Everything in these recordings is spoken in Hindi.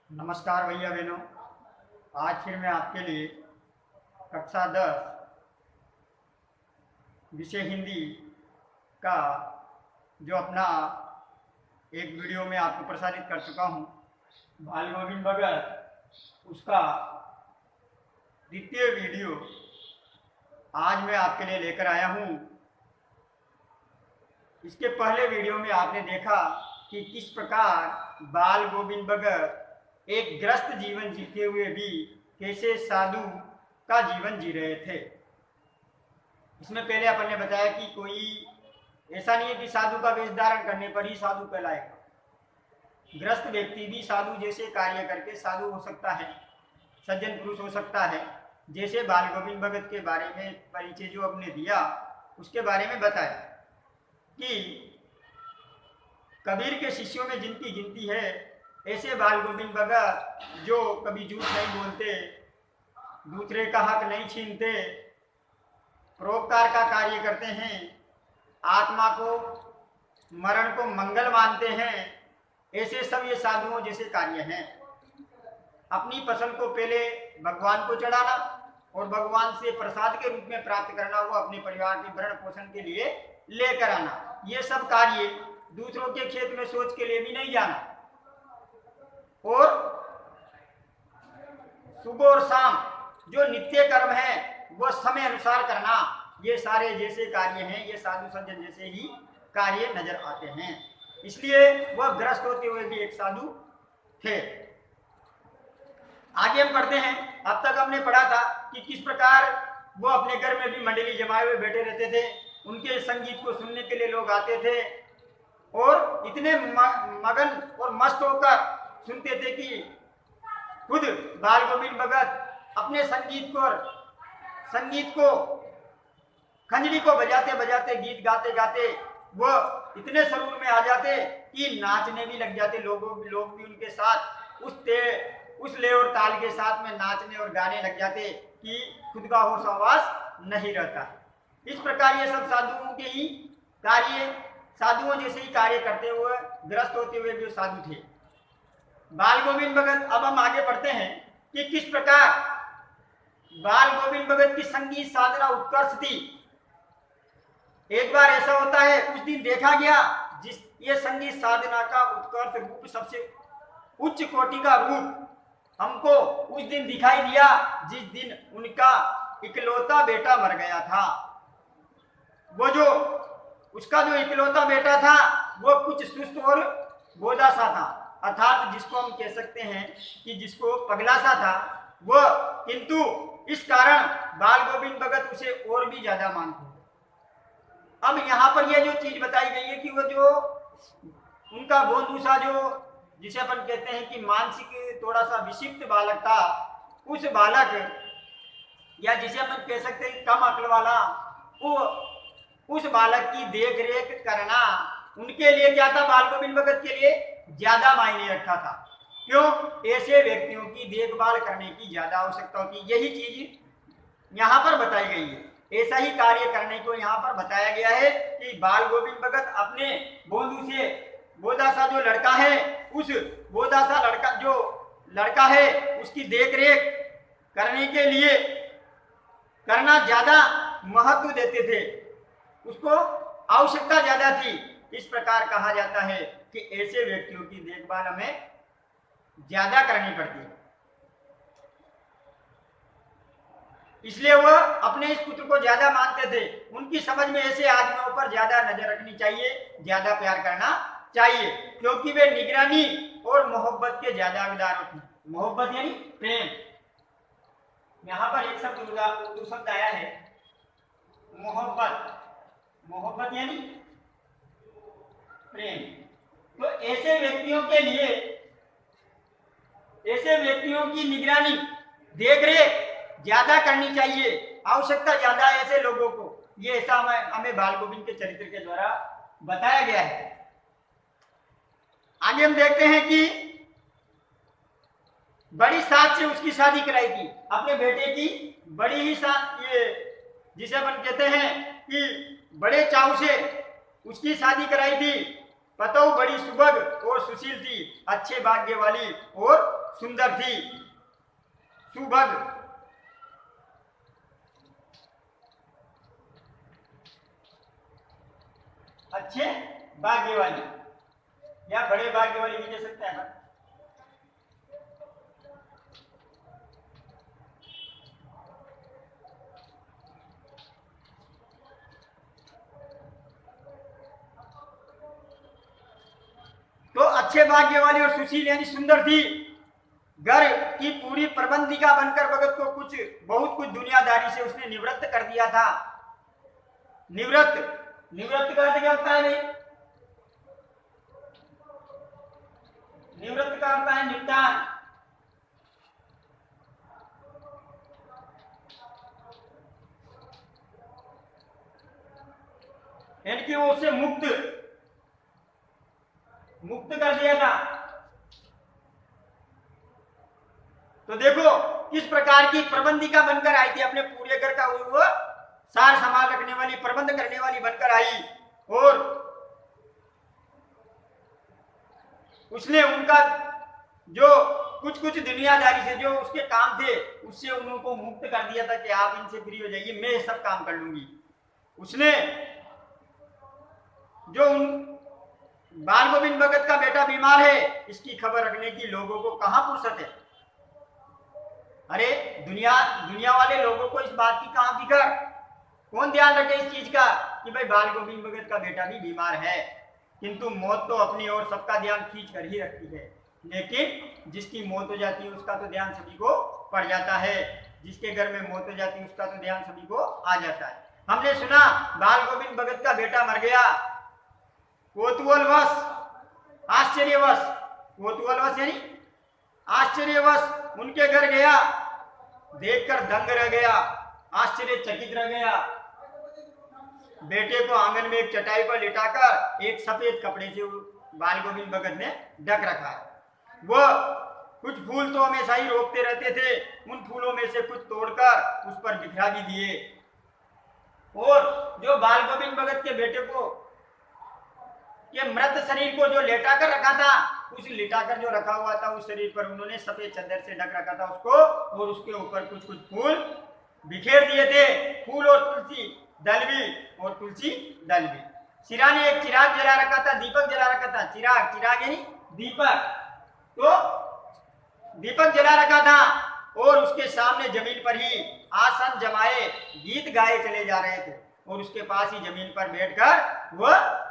नमस्कार भैया बहनों। आज फिर मैं आपके लिए कक्षा 10 विषय हिंदी का जो अपना एक वीडियो में आपको प्रसारित कर चुका हूँ, बाल गोविंद भगत, उसका द्वितीय वीडियो आज मैं आपके लिए लेकर आया हूँ। इसके पहले वीडियो में आपने देखा कि किस प्रकार बाल गोविंद भगत एक ग्रस्त जीवन जीते हुए भी कैसे साधु का जीवन जी रहे थे। इसमें पहले अपन ने बताया कि कोई ऐसा नहीं है कि साधु का वेश धारण करने पर ही साधु कहलाएगा। ग्रस्त व्यक्ति भी साधु जैसे कार्य करके साधु हो सकता है, सज्जन पुरुष हो सकता है। जैसे बाल गोविंद भगत के बारे में परिचय जो हमने दिया, उसके बारे में बताया कि कबीर के शिष्यों में जिनकी गिनती है, ऐसे बाल गोविंद भगत जो कभी झूठ नहीं बोलते, दूसरे का हक नहीं छीनते, परोपकार का कार्य करते हैं, आत्मा को मरण को मंगल मानते हैं, ऐसे सब ये साधुओं जैसे कार्य हैं। अपनी फसल को पहले भगवान को चढ़ाना और भगवान से प्रसाद के रूप में प्राप्त करना, वो अपने परिवार के भरण पोषण के लिए लेकर आना, ये सब कार्य दूसरों के खेत में सोच के लिए भी नहीं जाना। और सुबह और शाम जो नित्य कर्म है वो समय अनुसार करना, ये सारे जैसे कार्य हैं, ये साधु सज्जन जैसे ही कार्य नजर आते हैं। इसलिए वह ग्रस्त होते हुए भी एक साधु थे। आगे हम पढ़ते हैं। अब तक हमने पढ़ा था कि किस प्रकार वो अपने घर में भी मंडली जमाए हुए बैठे रहते थे, उनके संगीत को सुनने के लिए लोग आते थे और इतने मगन और मस्त होकर सुनते थे कि खुद बाल गोविंद भगत अपने संगीत को खंजरी को बजाते बजाते, गीत गाते गाते वो इतने सरूर में आ जाते कि नाचने भी लग जाते। लोग भी उनके साथ उस ले और ताल के साथ में नाचने और गाने लग जाते कि खुद का होश आवास नहीं रहता। इस प्रकार ये सब साधुओं के ही कार्य, साधुओं जैसे ही कार्य करते हुए, ग्रस्त होते हुए भी साधु थे बाल गोविंद भगत। अब हम आगे बढ़ते हैं कि किस प्रकार बाल गोविंद भगत की संगीत साधना उत्कर्ष थी। एक बार ऐसा होता है, उस दिन देखा गया जिस ये संगीत साधना का उत्कर्ष रूप, सबसे उच्च कोटि का रूप हमको उस दिन दिखाई दिया जिस दिन उनका इकलौता बेटा मर गया था। वो जो उसका जो इकलौता बेटा था वो कुछ सुस्त और बोझा सा था, अर्थात जिसको हम कह सकते हैं कि जिसको पगला सा था वो, किंतु इस कारण बाल गोविंद भगत उसे और भी ज्यादा मानते। अब यहाँ पर यह जो चीज बताई गई है कि वो जो उनका बोंदूसा, जो जिसे अपन कहते हैं कि मानसिक थोड़ा सा विक्षिप्त बालक था, उस बालक या जिसे अपन कह सकते हैं कम अक्ल वाला, वो उस बालक की देख रेख करना उनके लिए क्या था, बाल गोविंद भगत के लिए ज्यादा मायने रखता था। क्यों? ऐसे व्यक्तियों की देखभाल करने की ज्यादा आवश्यकता होती। यही चीज यहाँ पर बताई गई है। ऐसा ही कार्य करने को यहाँ पर बताया गया है कि बाल गोविंद भगत अपने बोंदू से बोधासा जो लड़का है, उस बोधासा लड़का है उसकी देख रेख करने के लिए करना ज्यादा महत्व देते थे, उसको आवश्यकता ज्यादा थी। इस प्रकार कहा जाता है कि ऐसे व्यक्तियों की देखभाल हमें ज्यादा करनी पड़ती है। इसलिए वह अपने इस पुत्र को ज्यादा मानते थे। उनकी समझ में ऐसे आदमियों पर ज्यादा नजर रखनी चाहिए, ज्यादा प्यार करना चाहिए, क्योंकि वे निगरानी और मोहब्बत के ज्यादा हकदार होते हैं। मोहब्बत यानी प्रेम। यहाँ पर एक शब्द उर्दू शब्द आया है मोहब्बत। मोहब्बत यानी प्रेम। तो ऐसे व्यक्तियों के लिए, ऐसे व्यक्तियों की निगरानी, देख रेख ज्यादा करनी चाहिए, आवश्यकता ज्यादा है ऐसे लोगों को। ये ऐसा हमें बाल गोविंद के चरित्र के द्वारा बताया गया है। आगे हम देखते हैं कि बड़ी साथ से उसकी शादी कराई थी, अपने बेटे की बड़ी ही साथ, ये जिसे अपन कहते हैं कि बड़े चाव से उसकी शादी कराई थी। पतौ बड़ी सुबग और सुशील थी, अच्छे भाग्य वाली और सुंदर थी, सुभग, अच्छे भाग्य वाली या बड़े भाग्य वाली भी कह सकते हैं ना। तो अच्छे भाग्य वाली और सुशील यानी सुंदर थी, घर की पूरी प्रबंधिका बनकर भगत को बहुत कुछ दुनियादारी से उसने निवृत्त कर दिया था। निवृत्त का अर्थ क्या होता है भाई? निवृत्त का अर्थ है निपटान। यानी कि वो उससे मुक्त कर दिया था। तो देखो किस प्रकार की प्रबंधिका बनकर आई थी, अपने पूरे घर का वो सार संभाल रखने वाली, प्रबंध करने वाली बनकर आई, और उसने उनका जो कुछ दुनियादारी से जो उसके काम थे उससे उनको मुक्त कर दिया था कि आप इनसे फ्री हो जाइए, मैं सब काम कर लूंगी। उसने जो बाल गोविंद भगत का बेटा बीमार है इसकी खबर रखने की लोगों को कहां फुर्सत है। अरे दुनिया वाले लोगों को इस बात की कहां फिक्र, कौन ध्यान रखे इस चीज का कि भाई बाल गोविंद भगत का बेटा भी बीमार है। किंतु मौत तो अपनी ओर सबका ध्यान खींच कर ही रखती है, लेकिन जिसकी मौत हो जाती है उसका तो ध्यान सभी को पड़ जाता है, जिसके घर में मौत हो जाती है उसका तो ध्यान सभी को आ जाता है। हमने सुना बाल गोविंद भगत का बेटा मर गया, कोतूहलवश, आश्चर्यवश, कोतूहलवश यानी आश्चर्यवश उनके घर गया, देखकर दंग रह गया, आश्चर्यचकित रह गया। बेटे को आंगन में एक चटाई पर लिटाकर एक सफेद कपड़े से बाल गोविंद भगत ने ढक रखा है। वह कुछ फूल तो हमेशा ही रोकते रहते थे, उन फूलों में से कुछ तोड़कर उस पर बिखरा भी दिए, और जो बाल गोविंद भगत के बेटे को के मृत शरीर को जो लेटा कर रखा था, उस लिटाकर जो रखा हुआ था उस शरीर पर उन्होंने सफेद चादर से ढक रखा था उसको, और उसके ऊपर कुछ फूल बिखेर दिए थे, फूल और तुलसी दल भी। सिरा ने एक चिराग जला रखा था, दीपक जला रखा था, चिराग यानी दीपक, तो दीपक जला रखा था, और उसके सामने जमीन पर ही आसन जमाए गीत गाए चले जा रहे थे, और उसके पास ही जमीन पर बैठकर वह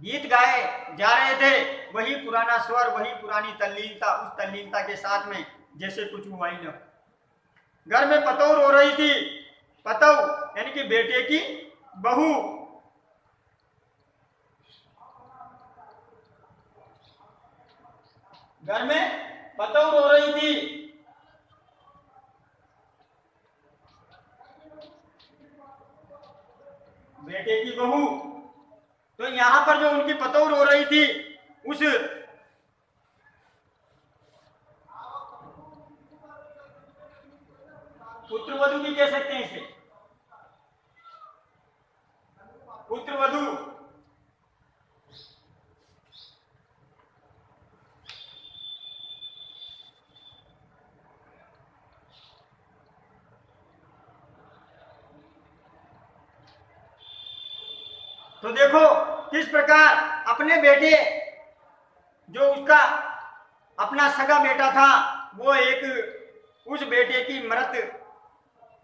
गीत गाए जा रहे थे। वही पुराना स्वर, वही पुरानी तल्लीनता, उस तल्लीनता के साथ में जैसे कुछ हुआ ही न। घर में पतौ रो रही थी, पतौ यानी कि बेटे की बहू, घर में पतौ रो रही थी, बेटे की बहू। तो यहां पर जो उनकी पतौ रो रही थी, उस पुत्रवधू भी कह सकते हैं इसे, पुत्रवधू। तो देखो किस प्रकार अपने बेटे, जो उसका अपना सगा बेटा था, वो एक उस बेटे की मृत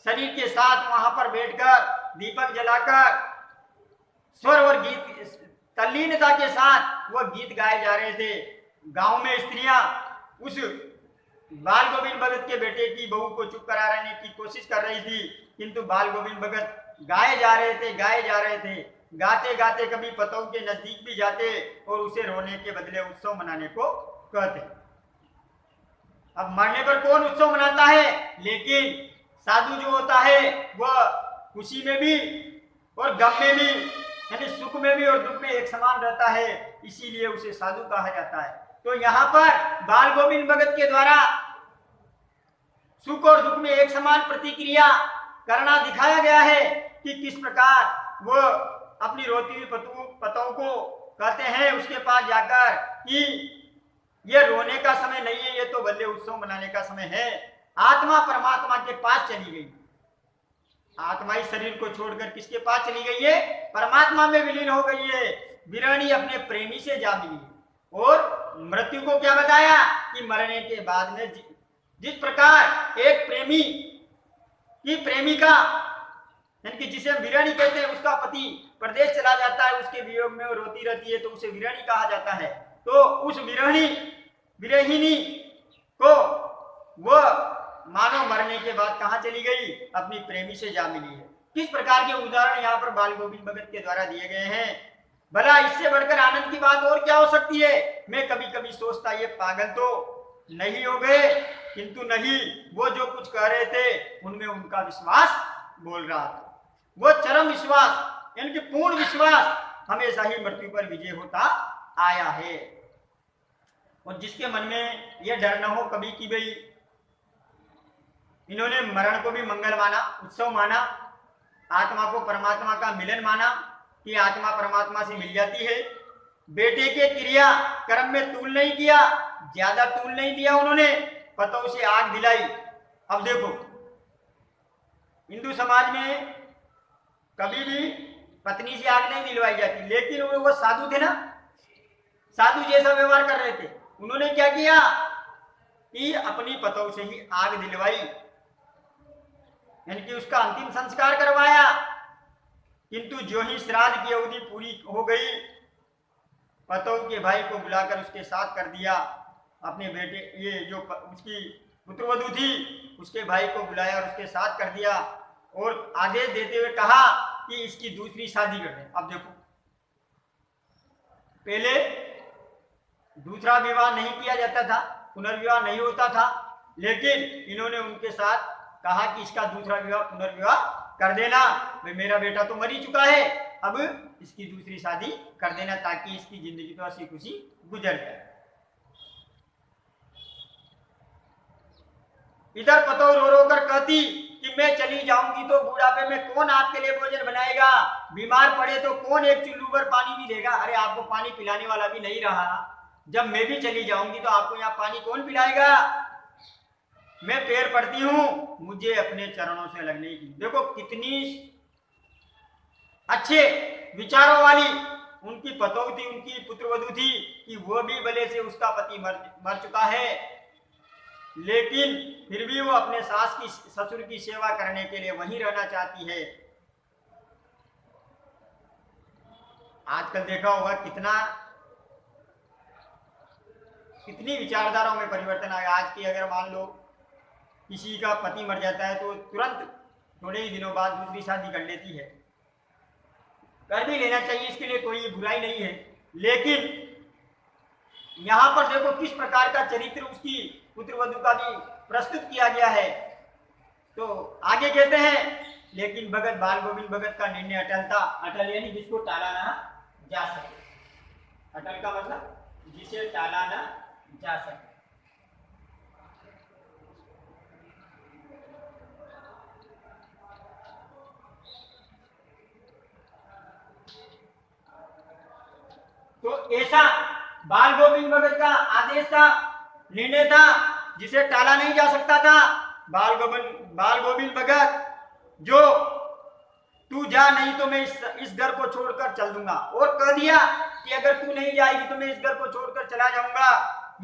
शरीर के साथ वहां पर बैठकर दीपक जलाकर स्वर और गीत तल्लीनता के साथ वह गीत गाए जा रहे थे। गांव में स्त्रियां उस बाल गोविंद भगत के बेटे की बहू को चुप कराने की कोशिश कर रही थी, किंतु बाल गोविंद भगत गाए जा रहे थे। गाते गाते कभी पतौ के नजदीक भी जाते और उसे रोने के बदले उत्सव मनाने को कहते। अब मरने पर कौन उत्सव मनाता है, लेकिन साधु जो होता है वह खुशी में भी और गम में भी, यानी सुख में भी और दुख में एक समान रहता है, इसीलिए उसे साधु कहा जाता है। तो यहाँ पर बाल गोविंद भगत के द्वारा सुख और दुख में एक समान प्रतिक्रिया करना दिखाया गया है कि किस प्रकार वह अपनी रोती हुई पतों को कहते हैं उसके पास जाकर कि ये रोने का समय नहीं है, ये तो बल्ले उत्सव मनाने का समय है। आत्मा परमात्मा के पास चली गई। आत्मा इस शरीर को छोड़कर किसके पास चली गई है? परमात्मा में विलीन हो गई है। विरहणी अपने प्रेमी से जा मिली और मृत्यु को क्या बताया कि मरने के बाद में जिस प्रकार एक प्रेमी की प्रेमिका, यानी जिसे हम विरहणी कहते हैं, उसका पति प्रदेश चला जाता है, उसके वियोग में वो रोती रहती है, तो उसे विरहणी कहा जाता है। तो उस विरहिणी को वो मानो मरने के बाद कहां चली गई? अपनी प्रेमी से जा मिली है। किस प्रकार के उदाहरण यहाँ पर बाल गोविंद भगत के द्वारा दिए गए हैं। भला इससे बढ़कर आनंद की बात और क्या हो सकती है? मैं कभी कभी सोचता ये पागल तो नहीं हो गए, किंतु नहीं, वो जो कुछ कह रहे थे उनमें उनका विश्वास बोल रहा था। वो चरम विश्वास, यानी कि पूर्ण विश्वास हमेशा ही मृत्यु पर विजय होता आया है। और जिसके मन में यह डर न हो कभी कि भाई इन्होंने मरण को भी मंगल माना, उत्सव माना, आत्मा को परमात्मा का मिलन माना कि आत्मा परमात्मा से मिल जाती है। बेटे के क्रिया कर्म में तूल नहीं किया, ज्यादा तूल नहीं दिया उन्होंने, पतों से आग दिलाई। अब देखो हिंदू समाज में कभी भी पत्नी से आग नहीं दिलवाई जाती, लेकिन वो साधु थे ना, साधु जैसा व्यवहार कर रहे थे। उन्होंने क्या किया कि अपनी पतों से ही आग दिलवाई, यानी कि उसका अंतिम संस्कार करवाया। किंतु जो ही श्राद्ध की अवधि पूरी हो गई, पतों के भाई को बुलाकर उसके साथ कर दिया। अपने बेटे, ये जो उसकी पुत्रवधू थी, उसके भाई को बुलाया और उसके साथ कर दिया और आदेश देते हुए कहा कि इसकी दूसरी शादी कर दें। अब देखो, पहले दूसरा विवाह नहीं किया जाता था, पुनर्विवाह नहीं होता था, लेकिन इन्होंने उनके साथ कहा कि इसका दूसरा विवाह, पुनर्विवाह कर देना। भाई मेरा बेटा तो मर ही चुका है, अब इसकी दूसरी शादी कर देना ताकि इसकी जिंदगी तो हंसी खुशी गुजर जाए। इधर पतो रो रो कर कहती कि मैं चली जाऊंगी तो बुढ़ापे में कौन आपके लिए भोजन बनाएगा, बीमार पड़े तो कौन एक चुल्लू पर पानी भी देगा। अरे आपको पानी पिलाने वाला भी नहीं रहा, जब मैं भी चली जाऊंगी तो आपको यहाँ पानी कौन पिलाएगा। मैं पैर पड़ती हूं मुझे अपने चरणों से लगने की। देखो कितनी अच्छे विचारों वाली उनकी पतोह थी, उनकी पुत्रवधू थी कि वो भी भले से उसका पति मर चुका है, लेकिन फिर भी वो अपने सास की, ससुर की सेवा करने के लिए वहीं रहना चाहती है। आजकल देखा होगा कितनी विचारधाराओं में परिवर्तन आया। आज की अगर मान लो किसी का पति मर जाता है तो तुरंत थोड़े ही दिनों बाद दूसरी शादी कर लेती है। कर भी लेना चाहिए, इसके लिए कोई बुराई नहीं है, लेकिन यहां पर देखो किस प्रकार का चरित्र उसकी पुत्रवधू का भी प्रस्तुत किया गया है। तो आगे कहते हैं, लेकिन भगत बाल गोविंद भगत का निर्णय अटल था। अटल यानी जिसको टाला ना जा सके। अटल का मतलब जिसे टाला ना जा सके। तो ऐसा बाल गोविंद भगत का आदेश था, निर्णय था, जिसे टाला नहीं जा सकता था। बाल गोविंद भगत जो तू जा नहीं तो मैं इस घर को छोड़कर चल दूंगा, और कह दिया कि अगर तू नहीं जाएगी तो मैं इस घर को छोड़कर चला जाऊंगा।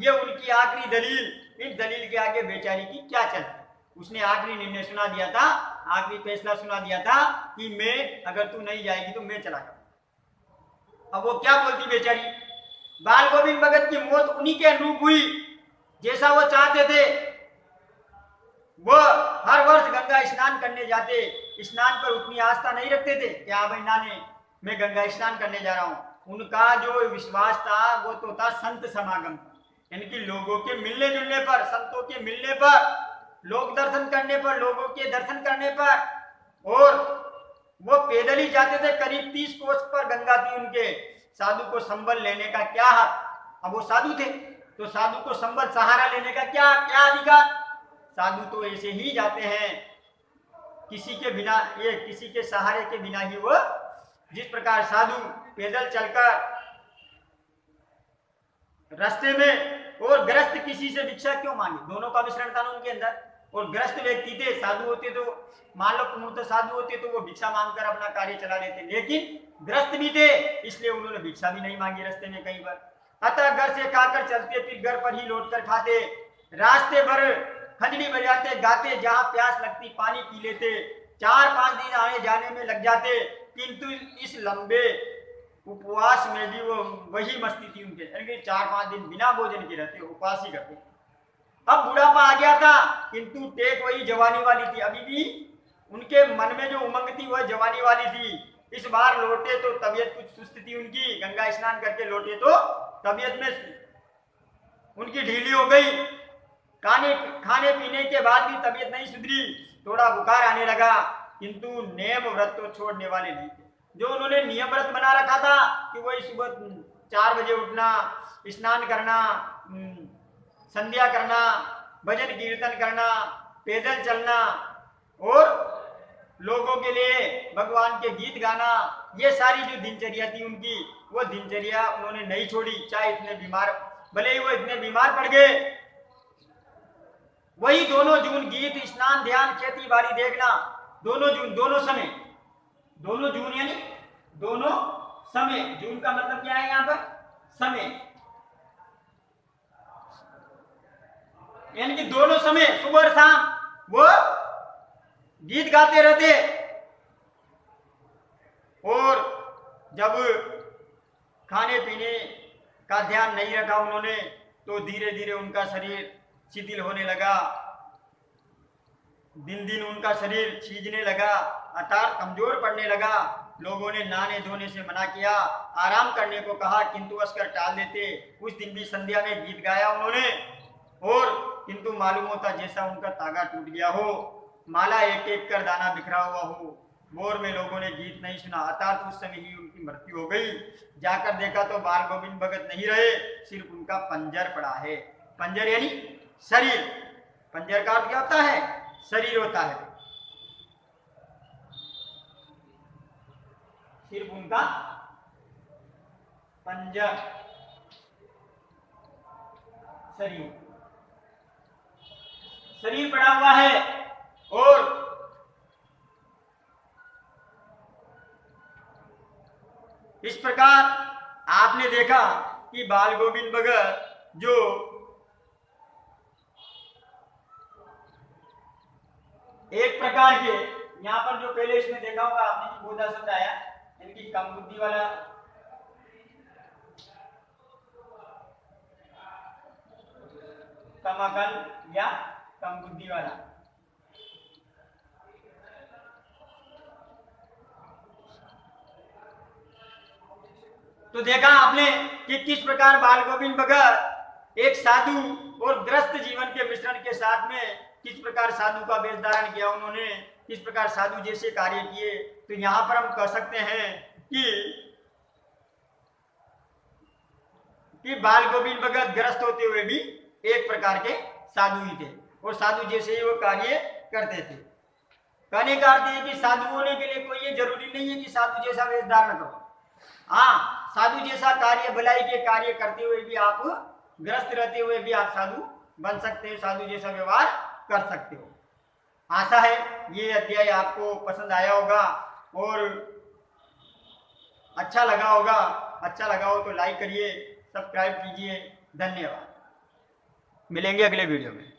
ये उनकी आखिरी दलील। इस दलील के आगे बेचारी की क्या चलती। उसने आखिरी निर्णय सुना दिया था, आखिरी फैसला सुना दिया था कि मैं, अगर तू नहीं जाएगी तो मैं चला जाऊंगा। अब वो क्या बोलती बेचारी। बाल गोविंद भगत की मौत उन्हीं के अनुरूप हुई जैसा वो चाहते थे। वो हर वर्ष गंगा स्नान करने जाते, स्नान पर उतनी आस्था नहीं रखते थे कि हाँ भाई नाने मैं गंगा स्नान करने जा रहा हूं। उनका जो विश्वास था वो तो था संत समागम, यानी कि लोगों के मिलने जुलने पर, संतों के मिलने पर, लोक दर्शन करने पर, लोगों के दर्शन करने पर। और वो पैदल ही जाते थे, करीब 30 कोस पर गंगा थी उनके। साधु को संबल लेने का क्या हक। अब वो साधु थे तो साधु को संबल सहारा लेने का क्या अधिकार। साधु तो ऐसे ही जाते हैं, किसी के बिना, ये किसी के सहारे के बिना ही वो, जिस प्रकार साधु पैदल चलकर रास्ते में और ग्रस्त किसी से भिक्षा क्यों मांगे? दोनों का मिश्रण था ना उनके अंदर। और ग्रस्त व्यक्ति थे, साधु होते तो मान लो पूर्णतः साधु होते तो वो भिक्षा मांगकर अपना कार्य चला लेते, लेकिन ग्रस्त भी थे इसलिए उन्होंने भिक्षा भी नहीं मांगी रास्ते में कई बार। अतः घर से खाकर चलते फिर घर पर ही लौटकर खाते, रास्ते भर खंजड़ी बजाते गाते, जहां प्यास लगती पानी पी लेते। 4-5 दिन आने जाने में लग जाते, किंतु इस लंबे उपवास में भी वो वही मस्ती थी उनके, यानी 4-5 दिन बिना भोजन के रहते, उपवास ही करते। अब बुढ़ापा आ गया था किंतु टेक वही जवानी वाली थी, अभी भी उनके मन में जो उमंग थी वह जवानी वाली थी। इस बार लौटे तो तबीयत कुछ सुस्त थी उनकी, गंगा स्नान करके लौटे तो तबीयत में उनकी ढीली हो गई। खाने पीने के बाद भी तबीयत नहीं सुधरी, थोड़ा बुखार आने लगा, किंतु नियम व्रत तो छोड़ने वाले नहीं थे। जो उन्होंने नियम व्रत बना रखा था कि वही सुबह 4 बजे उठना, स्नान करना, संध्या करना, भजन कीर्तन करना, पैदल चलना और लोगों के लिए भगवान के गीत गाना, ये सारी जो दिनचर्या थी उनकी, वो दिनचर्या उन्होंने नहीं छोड़ी। चाहे इतने बीमार, भले ही वो इतने बीमार पड़ गए, वही दोनों जून गीत, स्नान, ध्यान, खेती बाड़ी देखना, दोनों जून, दोनों समय, दोनों जून यानी दोनों समय। जून का मतलब क्या है यहाँ पर? समय, यानी कि दोनों समय सुबह और शाम वो गीत गाते रहते। और जब खाने पीने का ध्यान नहीं रखा उन्होंने तो धीरे धीरे उनका शरीर शिथिल होने लगा, दिन दिन उनका शरीर छीजने लगा, अर्थात कमजोर पड़ने लगा। लोगों ने नहाने धोने से मना किया, आराम करने को कहा, किंतु अस्कर टाल देते। उस दिन भी संध्या में गीत गाया उन्होंने, और किंतु मालूम होता जैसा उनका तागा टूट गया हो, माला एक एक कर दाना बिखरा हुआ हो। भोर में लोगों ने गीत नहीं सुना, अर्थात उस समय ही उनकी मृत्यु हो गई। जाकर देखा तो बाल गोविंद भगत नहीं रहे, सिर्फ उनका पंजर पड़ा है। पंजर यानी शरीर, पंजर का अर्थ क्या होता है? शरीर होता है। सिर्फ उनका पंजर, शरीर पड़ा हुआ है। और इस प्रकार आपने देखा कि बाल गोविंद भगत जो एक प्रकार के, यहां पर जो पहले इसमें देखा होगा आपने कि बोधा शब्द आया, यानी कि कम बुद्धि वाला, कम अकल या कम बुद्धि वाला। तो देखा आपने कि किस प्रकार बाल गोविंद भगत एक साधु और ग्रस्त जीवन के मिश्रण के साथ में किस प्रकार साधु का वेश धारण किया उन्होंने, किस प्रकार साधु जैसे कार्य किए। तो यहां पर हम कह सकते हैं कि बाल गोविंद भगत ग्रस्त होते हुए भी एक प्रकार के साधु ही थे, और साधु जैसे ही वो कार्य करते थे। कहने का अर्थ है कि साधु होने के लिए कोई ये जरूरी नहीं है कि साधु जैसा वेश धारण करो। हाँ, साधु जैसा कार्य, भलाई के कार्य करते हुए भी आप, ग्रस्त रहते हुए भी आप साधु बन सकते हो, साधु जैसा व्यवहार कर सकते हो। आशा है ये अध्याय आपको पसंद आया होगा और अच्छा लगा होगा। अच्छा लगा हो तो लाइक करिए, सब्सक्राइब कीजिए। धन्यवाद। मिलेंगे अगले वीडियो में।